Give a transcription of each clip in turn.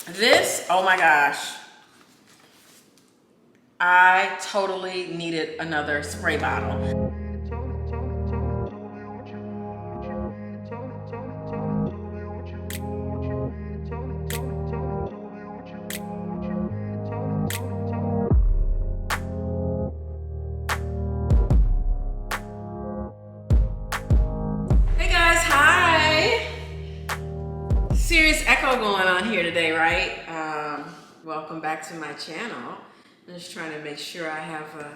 This, oh my gosh. I totally needed another spray bottle. Hey guys, hi. Serious echo going on here today, right? Welcome back to my channel. I'm just trying to make sure I have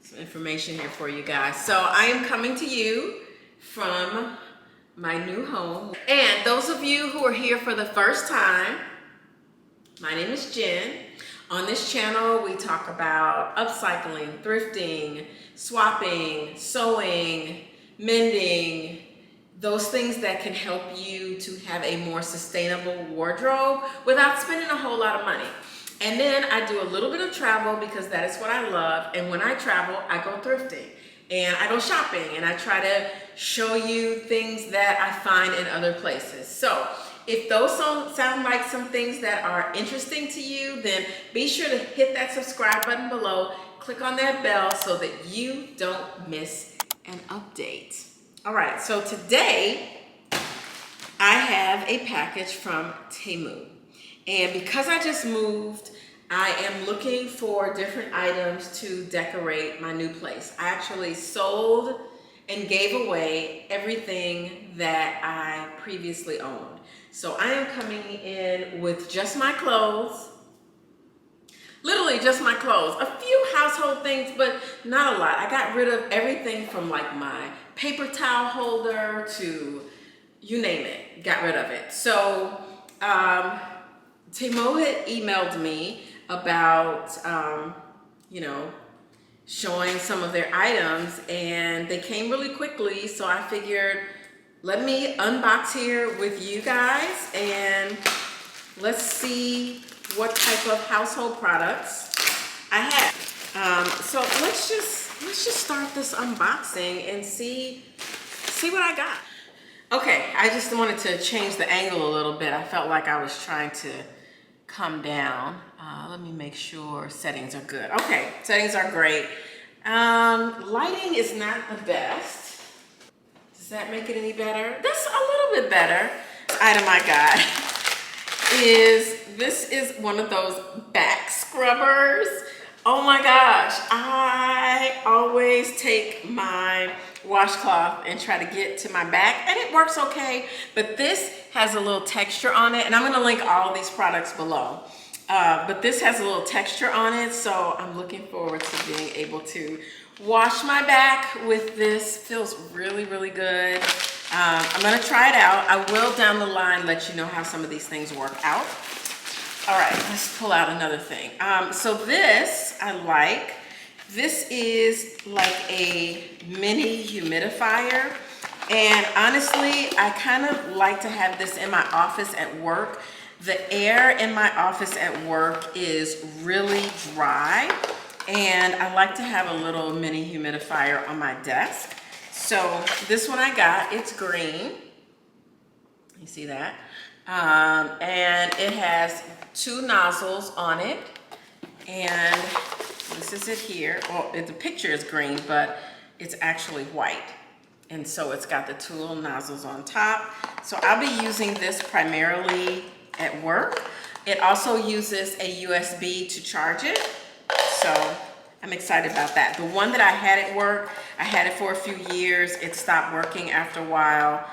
some information here for you guys. So I am coming to you from my new home. And those of you who are here for the first time, my name is Jen. On this channel, we talk about upcycling, thrifting, swapping, sewing, mending, those things that can help you to have a more sustainable wardrobe without spending a whole lot of money. And then I do a little bit of travel because that is what I love. And when I travel, I go thrifting and I go shopping and I try to show you things that I find in other places. So if those sound like some things that are interesting to you, then be sure to hit that subscribe button below, click on that bell so that you don't miss an update. All right, so today I have a package from Temu. And because I just moved, I am looking for different items to decorate my new place. I actually sold and gave away everything that I previously owned. So I am coming in with just my clothes, literally just my clothes, a few household things, but not a lot. I got rid of everything from like my paper towel holder to you name it, got rid of it. So Temu had emailed me about, showing some of their items, and they came really quickly. So I figured, let me unbox here with you guys and let's see what type of household products I have. So let's just start this unboxing and see what I got. Okay, I just wanted to change the angle a little bit. I felt like I was trying to come down. Let me make sure settings are good. Okay, settings are great. Lighting is not the best. Does that make it any better? That's a little bit better. Item I got this is one of those back scrubbers. Oh my gosh, I always take my washcloth and try to get to my back, and it works okay, but this has a little texture on it, and I'm gonna link all of these products below. But this has a little texture on it, so I'm looking forward to being able to wash my back with this. Feels really, really good. I'm gonna try it out. I will down the line let you know how some of these things work out. All right, let's pull out another thing. So this I like. This is like a mini humidifier. And honestly, I kind of like to have this in my office at work. The air in my office at work is really dry. And I like to have a little mini humidifier on my desk. So this one I got, it's green. You see that? And it has two nozzles on it, and this is it here. Well, the picture is green, but it's actually white, and so it's got the two little nozzles on top. So I'll be using this primarily at work. It also uses a USB to charge it, so I'm excited about that. The one that I had at work, I had it for a few years. It stopped working after a while,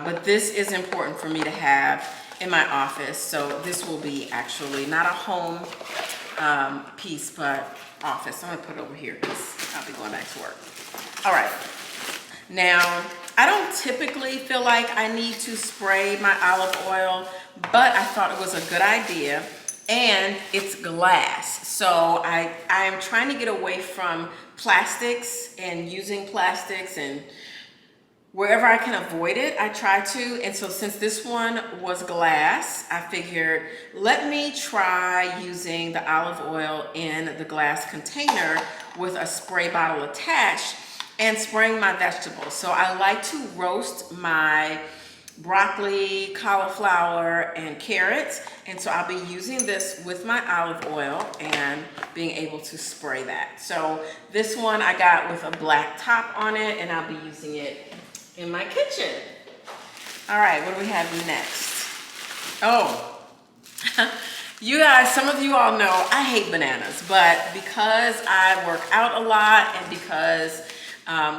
but this is important for me to have in my office. So this will be actually not a home piece, but office. I'm gonna put it over here because I'll be going back to work. All right. Now, I don't typically feel like I need to spray my olive oil, but I thought it was a good idea. And it's glass, so I am trying to get away from plastics and using plastics, and wherever I can avoid it, I try to. And so since this one was glass, I figured, let me try using the olive oil in the glass container with a spray bottle attached and spraying my vegetables. So I like to roast my broccoli, cauliflower, and carrots. And so I'll be using this with my olive oil and being able to spray that. So this one I got with a black top on it, and I'll be using it in my kitchen. All right, what do we have next? Oh, you guys, some of you all know I hate bananas, but because I work out a lot and because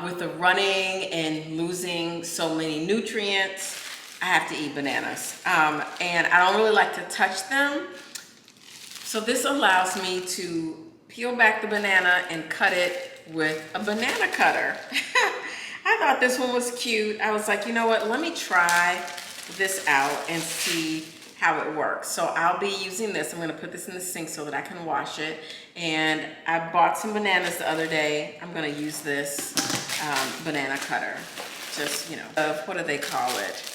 with the running and losing so many nutrients, I have to eat bananas. And I don't really like to touch them. So this allows me to peel back the banana and cut it with a banana cutter. I thought this one was cute. I was like, you know what, let me try this out and see how it works. So I'll be using this. I'm gonna put this in the sink so that I can wash it. And I bought some bananas the other day. I'm gonna use this banana cutter. Just, you know, what do they call it?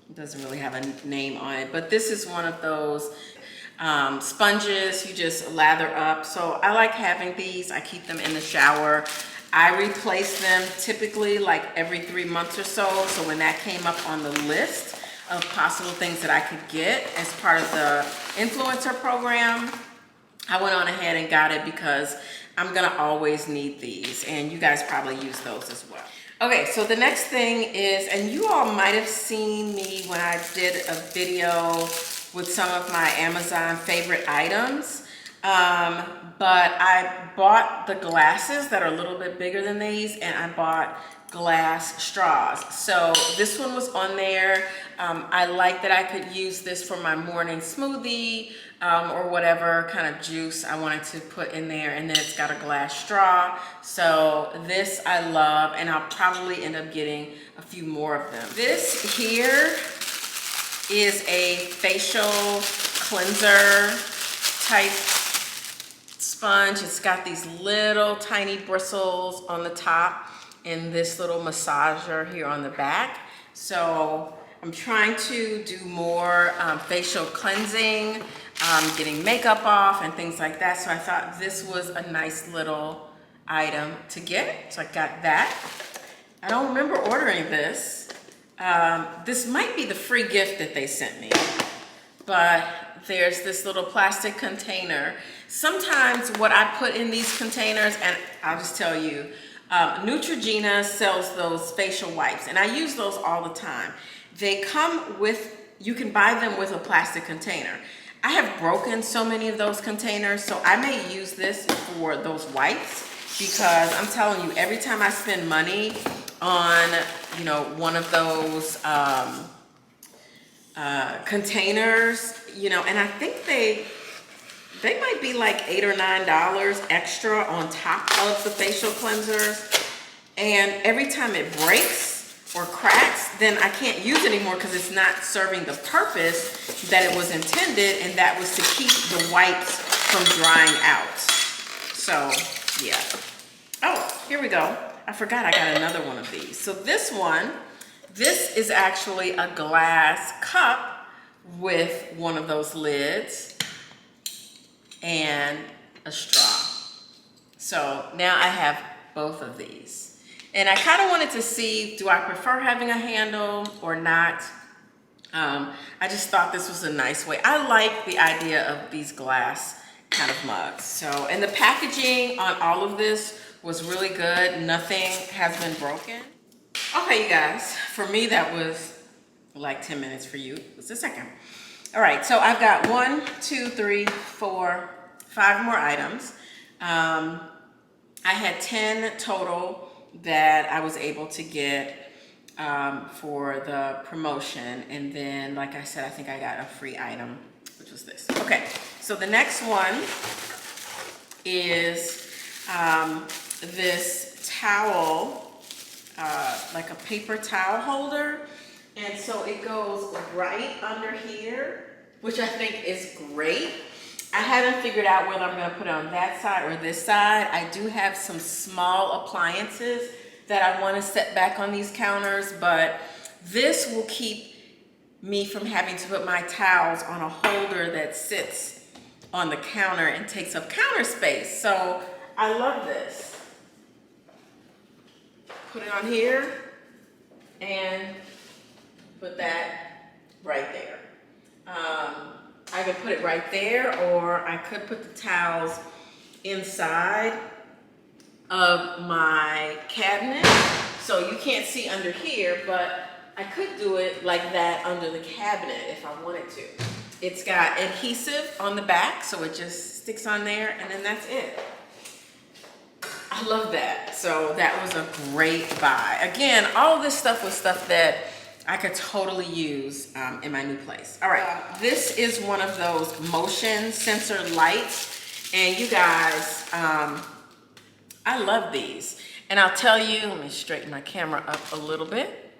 It doesn't really have a name on it, but this is one of those sponges you just lather up. So I like having these. I keep them in the shower. I replace them typically like every 3 months or so. So when that came up on the list of possible things that I could get as part of the influencer program, I went on ahead and got it because I'm gonna always need these, and you guys probably use those as well. Okay, so the next thing is, and you all might have seen me when I did a video with some of my Amazon favorite items, but I bought the glasses that are a little bit bigger than these, and I bought glass straws. So this one was on there. I like that I could use this for my morning smoothie or whatever kind of juice I wanted to put in there, and then it's got a glass straw. So this I love, and I'll probably end up getting a few more of them. This here is a facial cleanser type sponge. It's got these little tiny bristles on the top and this little massager here on the back. So I'm trying to do more facial cleansing, getting makeup off and things like that. So I thought this was a nice little item to get. So I got that. I don't remember ordering this. This might be the free gift that they sent me, but there's this little plastic container. Sometimes what I put in these containers, and I'll just tell you, Neutrogena sells those facial wipes, and I use those all the time. They come with, you can buy them with a plastic container. I have broken so many of those containers, so I may use this for those wipes, because I'm telling you, every time I spend money on, you know, one of those containers, you know, and I think they might be like $8 or $9 extra on top of the facial cleansers. And every time it breaks or cracks, then I can't use it anymore because it's not serving the purpose that it was intended, and that was to keep the wipes from drying out. So, yeah. Oh, here we go. I forgot I got another one of these. So this is actually a glass cup with one of those lids and a straw. So now I have both of these. And I kind of wanted to see, do I prefer having a handle or not? I just thought this was a nice way. I like the idea of these glass kind of mugs. So, and the packaging on all of this was really good. Nothing has been broken. Okay, you guys, for me that was like 10 minutes. For you, it was a second. All right, so I've got 1, 2, 3, 4, 5 more items. I had 10 total that I was able to get for the promotion. And then, like I said, I think I got a free item, which was this. Okay, so the next one is this towel, like a paper towel holder. And so it goes right under here, which I think is great. I haven't figured out whether I'm gonna put it on that side or this side. I do have some small appliances that I wanna set back on these counters, but this will keep me from having to put my towels on a holder that sits on the counter and takes up counter space. So I love this. put it on here and put that right there. I could put it right there, or I could put the towels inside of my cabinet. So you can't see under here, but I could do it like that under the cabinet if I wanted to. It's got adhesive on the back, so it just sticks on there, and then that's it. I love that. So that was a great buy. Again, all of this stuff was stuff that I could totally use in my new place. All right, this is one of those motion sensor lights, and you guys, I love these. And I'll tell you, let me straighten my camera up a little bit.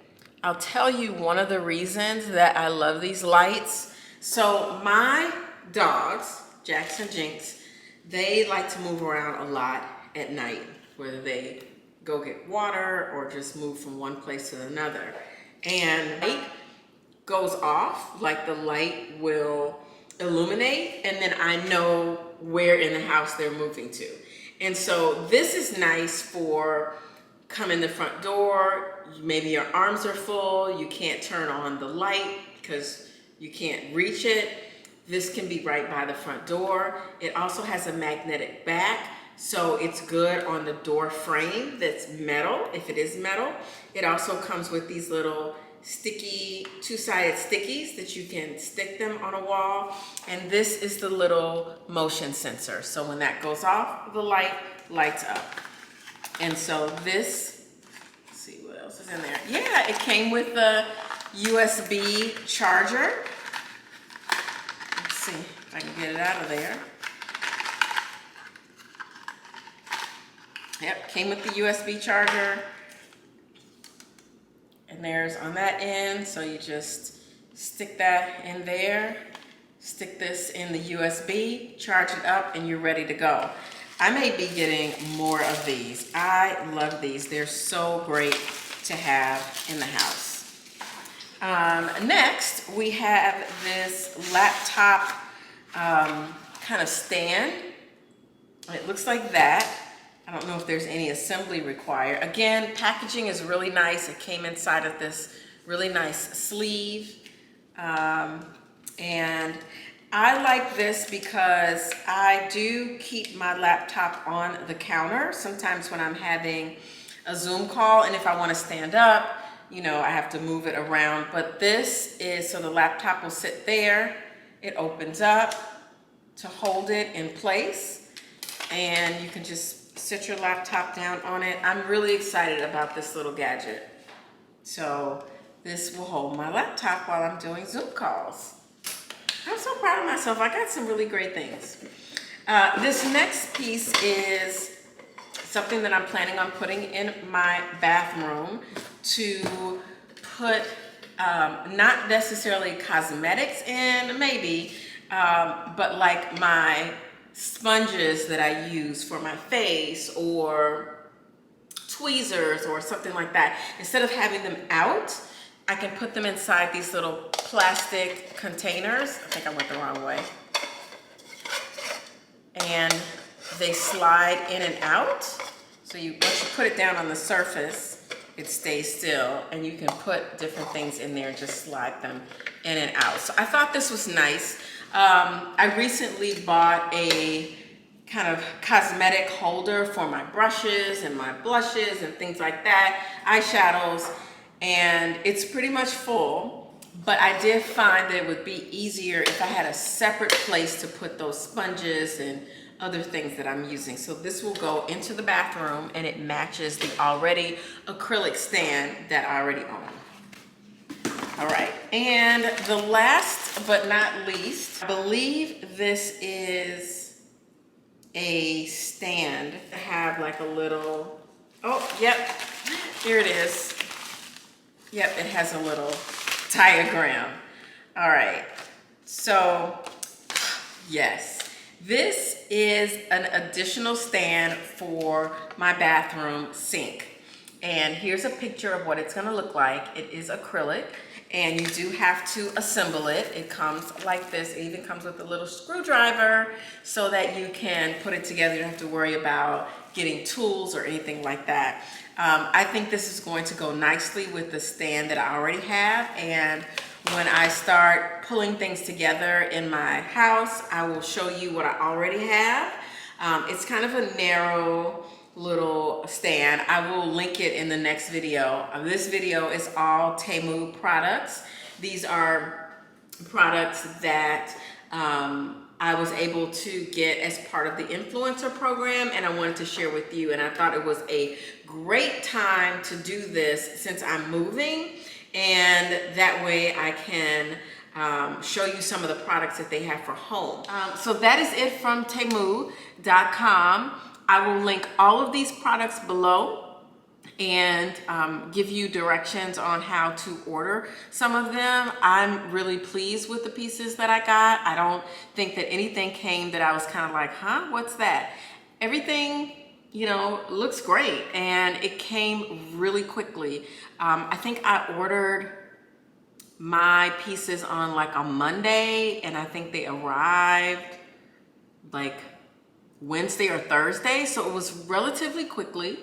I'll tell you one of the reasons that I love these lights. So my dogs, Jax and Jinx, they like to move around a lot at night, whether they go get water or just move from one place to another. And light goes off, like the light will illuminate, and then I know where in the house they're moving to. And so this is nice for come in the front door, maybe your arms are full, you can't turn on the light because you can't reach it. This can be right by the front door. It also has a magnetic back, so it's good on the door frame that's metal, if it is metal. It also comes with these little sticky, two-sided stickies that you can stick them on a wall. And this is the little motion sensor. So when that goes off, the light lights up. And so this, let's see what else is in there. Yeah, it came with the USB charger. Let's see if I can get it out of there. Yep, came with the USB charger. And there's on that end, so you just stick that in there, stick this in the USB, charge it up, and you're ready to go. I may be getting more of these. I love these. They're so great to have in the house. Next, we have this laptop kind of stand. It looks like that. I don't know if there's any assembly required. Again, packaging is really nice. It came inside of this really nice sleeve. And I like this because I do keep my laptop on the counter sometimes when I'm having a Zoom call, and if I want to stand up, you know, I have to move it around. But this is so the laptop will sit there. It opens up to hold it in place, and you can just sit your laptop down on it. I'm really excited about this little gadget. So this will hold my laptop while I'm doing Zoom calls. I'm so proud of myself. I got some really great things. This next piece is something that I'm planning on putting in my bathroom to put not necessarily cosmetics in, maybe, but like my sponges that I use for my face or tweezers or something like that. Instead of having them out, I can put them inside these little plastic containers. I think I went the wrong way. And they slide in and out. So once you put it down on the surface, it stays still, and you can put different things in there and just slide them in and out. So I thought this was nice. I recently bought a kind of cosmetic holder for my brushes and my blushes and things like that, eyeshadows, and it's pretty much full, but I did find that it would be easier if I had a separate place to put those sponges and other things that I'm using. So this will go into the bathroom, and it matches the already acrylic stand that I already own. All right, and the last but not least, I believe this is a stand to have like a little, oh, yep, here it is. Yep, it has a little diagram. All right, so yes, this is an additional stand for my bathroom sink. And here's a picture of what it's gonna look like. It is acrylic, and you do have to assemble it. It comes like this. It even comes with a little screwdriver so that you can put it together. You don't have to worry about getting tools or anything like that. I think this is going to go nicely with the stand that I already have, and when I start pulling things together in my house, I will show you what I already have. It's kind of a narrow little stand. I will link it in the next video. This video is all Temu products. These are products that I was able to get as part of the influencer program, and I wanted to share with you, and I thought it was a great time to do this since I'm moving, and that way I can show you some of the products that they have for home. So that is it from Temu.com. I will link all of these products below and give you directions on how to order some of them. I'm really pleased with the pieces that I got. I don't think that anything came that I was kind of like, huh, what's that? Everything, you know, looks great, and it came really quickly. I think I ordered my pieces on like a Monday, and I think they arrived like Wednesday or Thursday, so it was relatively quickly.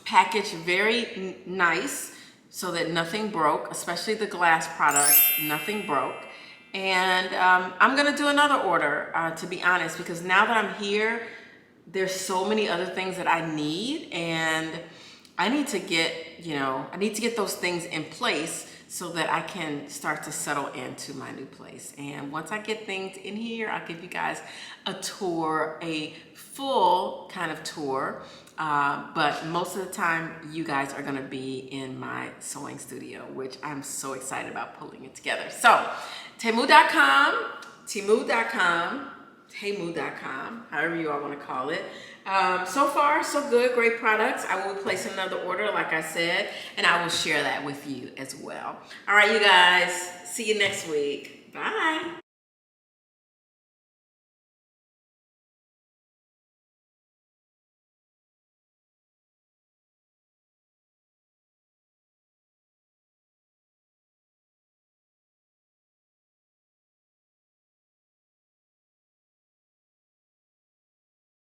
Packaged very nice so that nothing broke, especially the glass products, nothing broke. And I'm gonna do another order, to be honest, because now that I'm here, there's so many other things that I need, and I need to get, you know, I need to get those things in place so that I can start to settle into my new place. And once I get things in here, I'll give you guys a tour, a full kind of tour. But most of the time, you guys are gonna be in my sewing studio, which I'm so excited about pulling it together. So, Temu.com, however you all wanna call it. So far, so good, great products. I will place another order, like I said, and I will share that with you as well. All right, you guys, see you next week. Bye.